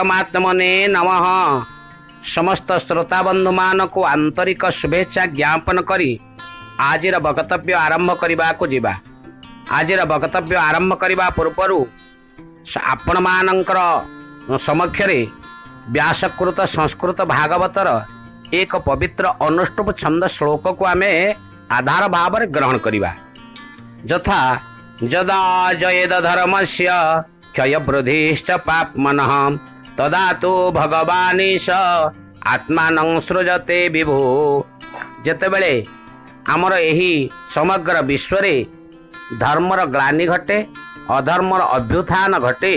परमात्मने नमः। समस्त श्रोता बंधु मान को आंतरिक शुभेच्छा ज्ञापन करी आजिर वक्तव्य आरंभ करने को जीवा। आजिर वक्तव्य आरंभ करने पूर्व आपण मानकर समक्षरे व्यासकृत संस्कृत भागवतर एक पवित्र अनुष्टुप छंद श्लोक को आम आधार भाव ग्रहण करवा। यथा जदा जयेद धर्मस्य क्षय वृद्धिश्च पाप्मनः तदा तो भगवानीश आत्मानं सृजते विभु। जेतेबेले आमर एही समग्र विश्वरे धर्मर ग्लानि घटे अधर्मर अभ्युत्थान घटे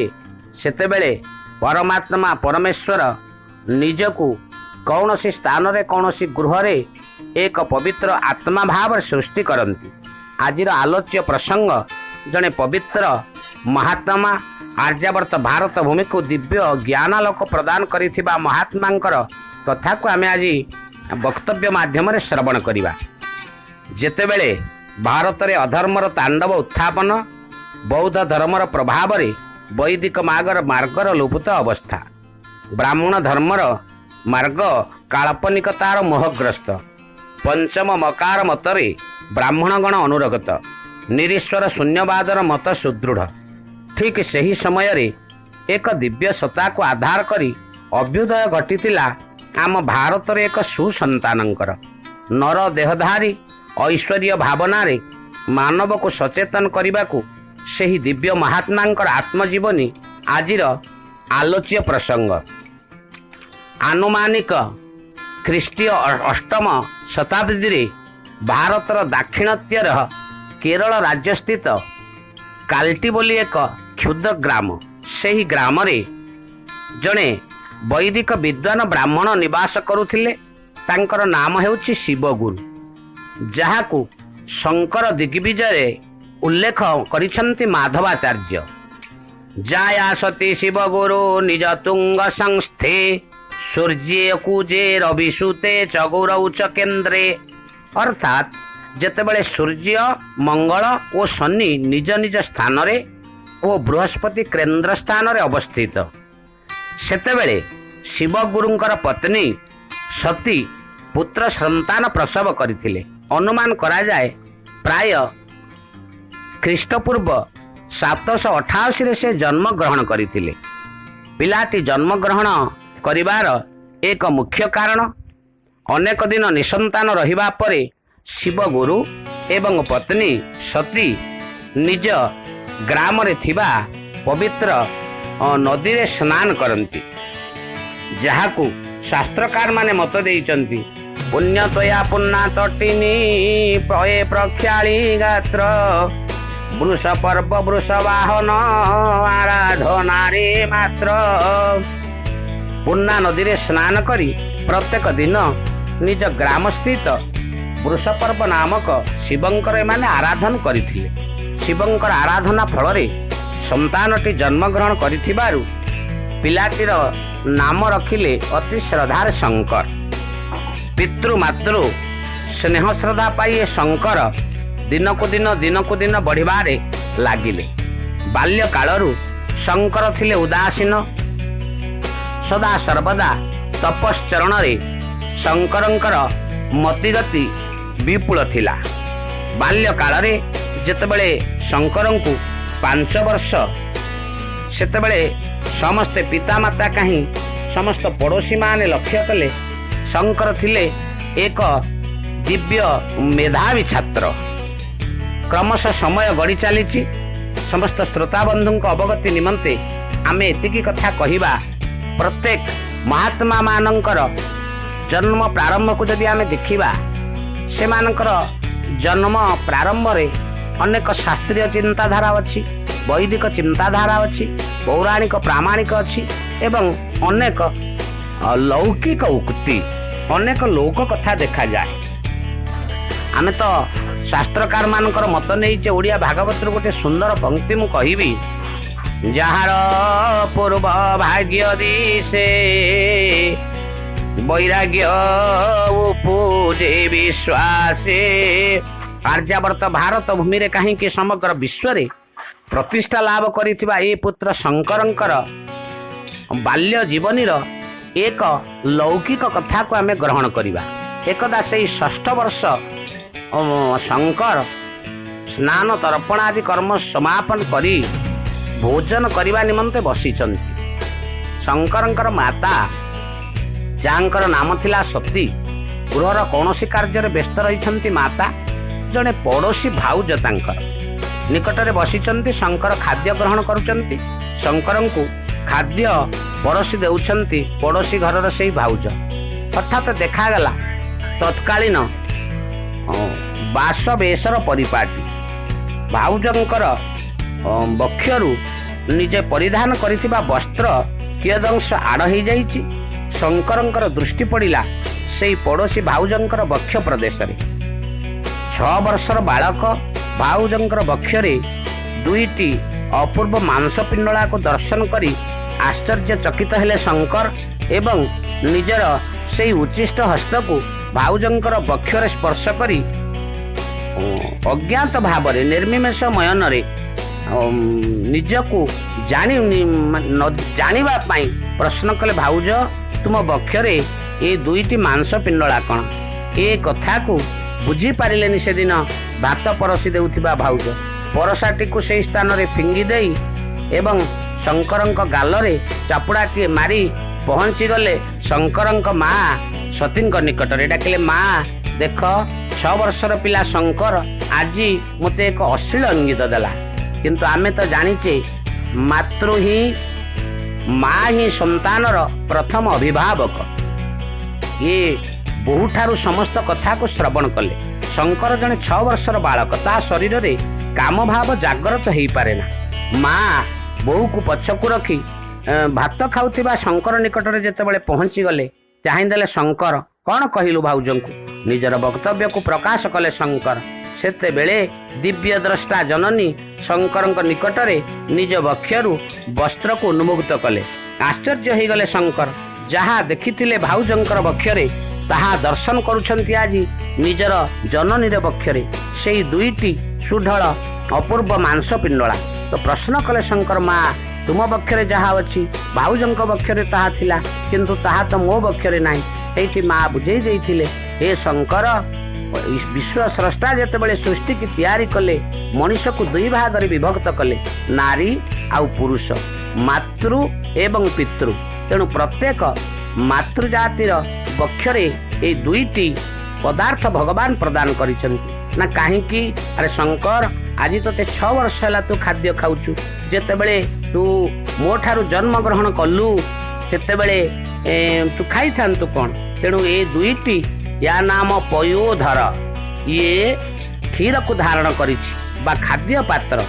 सेतेबेले परमात्मा परमेश्वर निजकु कौनसी स्थान रे कौनसी गृह रे एक पवित्र आत्मा भाव सृष्टि करती। आजिर आलोच्य प्रसंग जड़े पवित्र महात्मा आर्यावर्त भारत भूमि को दिव्य ज्ञानालोक प्रदान करिथिबा महात्मांकर कथा को आम आज वक्तव्य माध्यम श्रवण करवा। जेतेबेले भारत रे अधर्मर तांडव उत्थापन बौद्ध धर्मर प्रभाव रे वैदिक मार्गर लुप्त अवस्था ब्राह्मण धर्मर मार्ग काल्पनिकतार मोहग्रस्त पंचम मकार मतरे ब्राह्मणगण अनुरगत निरीश्वर शून्यवादर मत सुदृढ़। ठीक सही समय रे एक दिव्य सत्ता को आधार करी अभ्युदय घटीतिला आम भारत रे एक सुसंतानंकर नर देहधारी ऐश्वर्य भावना रे मानव को सचेतन करने सही दिव्य महात्मांकर आत्मजीवनी आजिर आलोच्य प्रसंग। आनुमानिक ख्रीष्टीय अष्टम शताब्दी रे भारतर दाक्षिणात्यर केरल राज्य स्थित काल्टी बोली एक क्षुद्र ग्राम सही ग्राम रे जड़े वैदिक विद्वान ब्राह्मण निवास करुथिले। तांकर नाम हेउछि शिवगुरु जहाकू शंकर दिग्विजय उल्लेख करिछन्ति माधवाचार्य। जाया सती शिवगुरु निज तुंग संस्थे सूर्य कुजे रविसुते चगुरौ च केन्द्रे। अर्थात जेतेबेले सूर्य मंगल और शनि निज निज स्थान रे और बृहस्पति केन्द्र स्थान रे अवस्थित सेतेबेले शिवगुरुंकर पत्नी सती पुत्र संतान प्रसव करथिले। अनुमान करा जाए प्राय ख्रीष्टपूर्व 788 रे से जन्म ग्रहण करथिले। पिलाटी जन्म ग्रहण करिवार एक मुख्य कारण अनेक दिन निसंतान रहिबा परे शिवगुरु एवं पत्नी सती निज ग्राम रे थिबा पवित्र नदी रे स्नान करती जहाकू शास्त्रकार माने मत देइचंती पुण्यतया पुन्ना तटिनी प्रये प्रख्याली गात्र वृष पर्व वृष वाहन आराधना रे मात्र। पुन्ना नदी रे स्नान करी प्रत्येक दिन निज ग्राम स्थित वृषपर्व नामक शिवंकर एमाने आराधन करथिले। शिवंकर आराधना फल रे संतानटी जन्म ग्रहण करिथिबारु पिलाटीर नाम रखिले अति श्रद्धार शंकर। पितृ मातृ स्नेह श्रद्धा पाई शंकर दिनकु दिन बढ़िबारे लागिले। बाल्य कालरू शंकर थिले उदासीन सदा सर्वदा तपश्चरण रे शंकरंकर मतिगति विपुल थिला। बाल्य काल रे जेतेबेले शंकरंकु 5 वर्ष सेतेबेले समस्त पितामाता कहीं समस्त पड़ोशी माने लक्ष्य कले शंकर थिले एक दिव्य मेधावी छात्र। क्रमशः समय गड़ी चली समस्त श्रोता बंधु अवगति निमंते आमे एतिकी कथा कहिबा। प्रत्येक महात्मा मानकर जन्म प्रारंभ को जदि आमे देखिबा से मानकर जन्म प्रारंभ रे अनेक शास्त्रीय चिंताधारा अच्छी वैदिक चिंताधारा अच्छी पौराणिक प्रामाणिक अच्छी एवं अनेक लौकिक उक्ति अनेक लोक कथा देखा जाए। आमे तो शास्त्रकार मानकर मत नहीं ओडिया भागवत गोटे सुंदर पंक्ति मु कहिबी जार पूर्व भाग्य दिशे वैराग्य उपजे विश्वासे। आर्यावर्त भारत भूमि रे कहीं समग्र विश्व रे प्रतिष्ठा लाभ करिथिबा ए पुत्र शंकरंकर बाल्य जीवनीर एक लौकिक कथा को आम ग्रहण करवा। एकदा से 6 वर्ष शंकर स्नान तर्पण आदि कर्म समापन करी भोजन करने निमंते बसिचंती। शंकरंकर माता जांकर नाम थिला सती गृहर कौनसी कार्य व्यस्त रही माता जड़े पड़ोशी भाउज तांकर निकटरे बसिचंती। शंकर खाद्य ग्रहण करुचंती। शंकर को खाद्य परोसी देउछंती पड़ोशी घरर से भाउज। हठात देखागला तत्कालीन बास बेसर परिपाटी भाउजंकर बक्षरु निजे परिधान करिथिबा वस्त्र कियदंश आड़ हो जाइछि। शंकरंकर दृष्टि पड़िला सेई पड़ोशी भाउजंकर वक्ष प्रदेश रे। 6 वर्षर बालक भाउजंकर वक्षरे 2टी अपूर्व मांसपिंडला को दर्शन करी आश्चर्यचकित हेले शंकर एवं निजर सेई उच्चिष्ट हस्त को भाउजंकर वक्षरे स्पर्श करी अज्ञात भाव निर्मिमेष मयन निजको जानिबा पाई प्रश्न कले भाउज तुम वक्षरे ए 2टी मांसपिंडला कण? ए कथा को बुझी पारिलेनि से दिन भात परसी देउथिबा भाउज परसाटी को से स्थान रे फिंगी देई एवं शंकरंक गालरे चापुड़ाटी मारी पहुंची गले शंकरंक माँ सतींक निकटरे। डाकिले माँ देख 6 वर्षर पिला शंकर आज मते एक अश्लील इंगित देला। किंतु आमे तो जानिचे मातृ ही माँ ही संतानर प्रथम अभिभावक। ये बहुठारु समस्त कथा को श्रवण कले। शंकर जने 6 वर्षर बालक ता शरीर रे काम भाव जागृत हो पारे ना। माँ बहु को पछकु रखी भात खाउथिबा शंकर निकटरे जेतेबेले पहुंची गले चाहिदेले शंकर कौन कहलु भाउजं को निजर वक्तव्य को प्रकाश कले शंकर। सेतेबेले दिव्य द्रष्टा जननी शंकर निकटरे निज वक्षरु वस्त्र को उन्मुक्त कले। आश्चर्य हो गले शंकर जहा देखिथिले भाउजंकर वक्षरे ताहा दर्शन करुछंती आज निजर जननी रे वक्षरे सेई 2टी सुढळ अपूर्व मांसपिंडला। तो प्रश्न कले शंकर माँ तुम वक्षरे जहा अच्छी भाउजंक वक्षरे ताहा थिला किंतु ताहा तो मो वक्षरे नाही। एठी माँ बुझेई देइथिले हे शंकर विश्व स्रष्टा जेतेबेले सृष्टि की तैयारी कले मनुष्य को 2 भाग रे विभक्त कले नारी आउ पुरुष मातृ एवं पितृ। तेणु प्रत्येक मातृ जातिर वक्षरे ए 2टी पदार्थ भगवान प्रदान करिसंती ना। काहेकि अरे शंकर आज तोते 6 वर्ष है तू खाद्य खाऊचु जेतेबेले तू मो ठारू जन्म ग्रहण कलु सेतेबेले तू खाई थांतु कौन? तेणु ए 2टी या नाम पयोधर ये क्षीर को धारण करिछि बा खाद्य पात्र।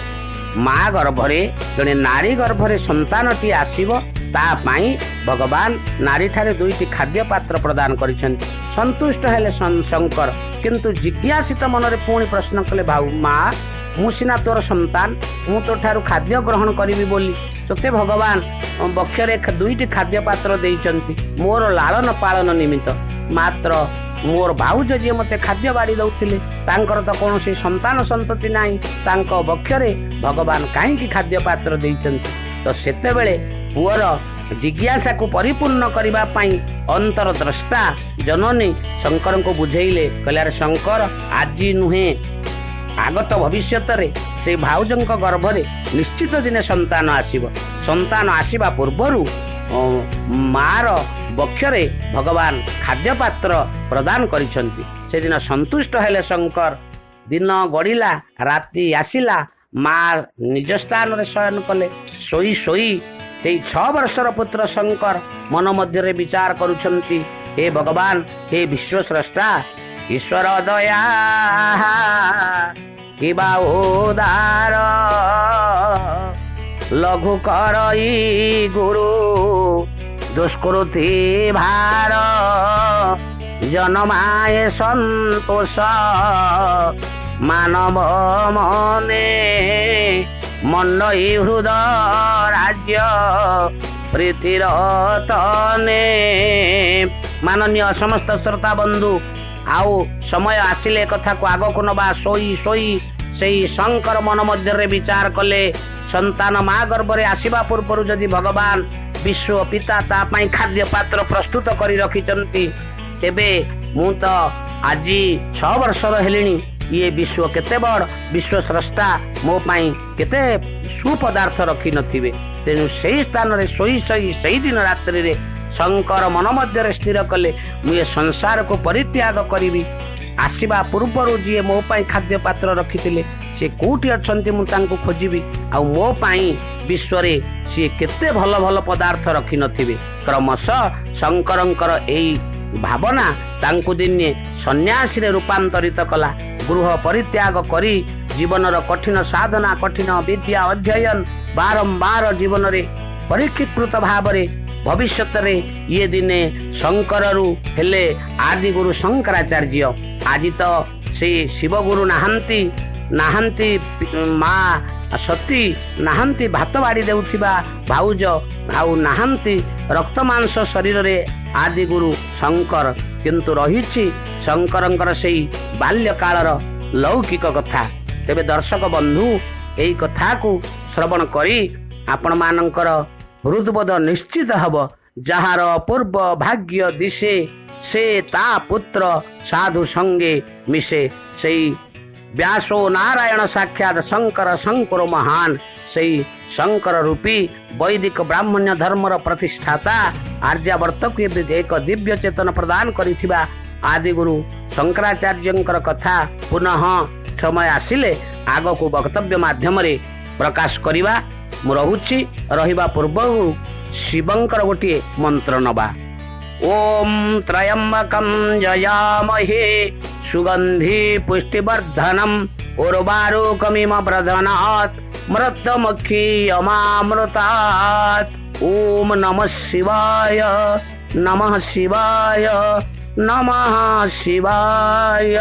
माँ गर्भरे जड़े नारी गर्भरे संतानटी आसीबो ता पाई भगवान नारी ठारे 2टी खाद्य पात्र प्रदान करिसंती। संतुष्ट हेले शंकर किंतु जिज्ञासित मनरे पुणी प्रश्न कले भाउ माँ मु सिना तोर संतान मु तो ठारू खाद्य ग्रहण करिवि बोली तोते भगवान वक्षरे 2टी खाद्य पात्र देइचंती मोर लालन पालन निमित्त। मात्र मोर भाउज जे मते खाद्य बाड़ी दउथिले तांकर तो कोनोसी संतान संतति नाही तांको वक्षरे भगवान काहेकि खाद्य पात्र देइचंती। तो सेतेबेले पुअर जिज्ञासा को परिपूर्ण करबा पाई अंतरद्रष्टा जननी शंकर को बुझेइले कहले अरे शंकर आज नुहे आगत भविष्यत रे से भाउजंक गर्भरे निश्चित दिने संतान आसीबो। संतान आसीबा पूर्वरु मार वक्षरे भगवान खाद्य पात्र प्रदान करिसंती। से दिन संतुष्ट हेले शंकर। दिन गड़िला राति आसिला माँ निज स्थान रे शयन कले। सोई सोई 6 वर्षर पुत्र शंकर मन मध्य विचार करुछंती हे भगवान हे विश्व स्रष्टा ईश्वर दया किबा उदार लघु करई गुरु दुष्कृति भार जनमाए संतोष मानव मने मंडई हृदय राज्य प्रीतिर तने। माननीय समस्त श्रोता बंधु आउ समय आसिले कथा को आग को नबा। सोई सोई सेई शंकर मन मध्य विचार कले संतान माँ गर्भरे आसिबा पूर्व जदि भगवान विश्व पिता ता पाई खाद्य पात्र प्रस्तुत करी रखिचंती तेबे मु तो आज 6 वर्षर हेलिनी ये विश्व केते बड़ विश्व स्रष्टा मो पाई केते सुपदार्थ रखी नथिबे तेनु सेही स्थान रे सोई सही दिन रात्रि रे शंकर मन मध्य स्थिर कले मु ये संसार को परित्याग करी आसवा पूर्वर जी मो पाई खाद्य पात्र रखिथिले से कोठी अछंती मु तांको खोजिबी आ मो पाई विश्व रे सी केते भल भल पदार्थ रखी नथिबे क्रमशः शंकरंकर एई भावना तांको दिने सन्यासी रे रूपांतरित कला गृह परित्याग करी जीवनर कठिन साधना कठिन विद्या अध्ययन बारंबार जीवन रे परीक्षीकृत भाव रे भविष्यत रे ये दिने शंकररु हेले आदि गुरु शंकराचार्य आज तो से शिव गुरु नाहांती माँ सती नाहांती भात बाड़ी देउथिबा भाउज आउ नाहांती रक्त मांस शरीर रे आदि गुरु शंकर किंतु रहिछि शंकरंकर सेई बाल्य कालर लौकिक कथा तेबे दर्शक बंधु एई कथा को श्रवण करी आपण मानकर हृदबोध निश्चित हब जहार अपूर्व भाग्य दिशे से ता पुत्र साधु संगे मिशे सेई व्यासो नारायण साक्षात शंकर महान सही शंकर रूपी वैदिक ब्राह्मण्य धर्मर प्रतिष्ठाता आर्यावर्त को एक दिव्य चेतन प्रदान करिथिबा आदिगुरु शंकराचार्यंकर कथा पुनः समय आसिले आग को वक्तव्य माध्यम रे प्रकाश करिबा मु रहुछि रहिबा पूर्व शिवंकर गोटे मंत्र नबा ओम त्रयंबकं जयामहे सुगंधि पुष्टिवर्धनम उर्वारुकमिव व्रजनात् मृत्युमुखी यमामृतात् ओम नमः शिवाय नमः शिवाय नमः शिवाय।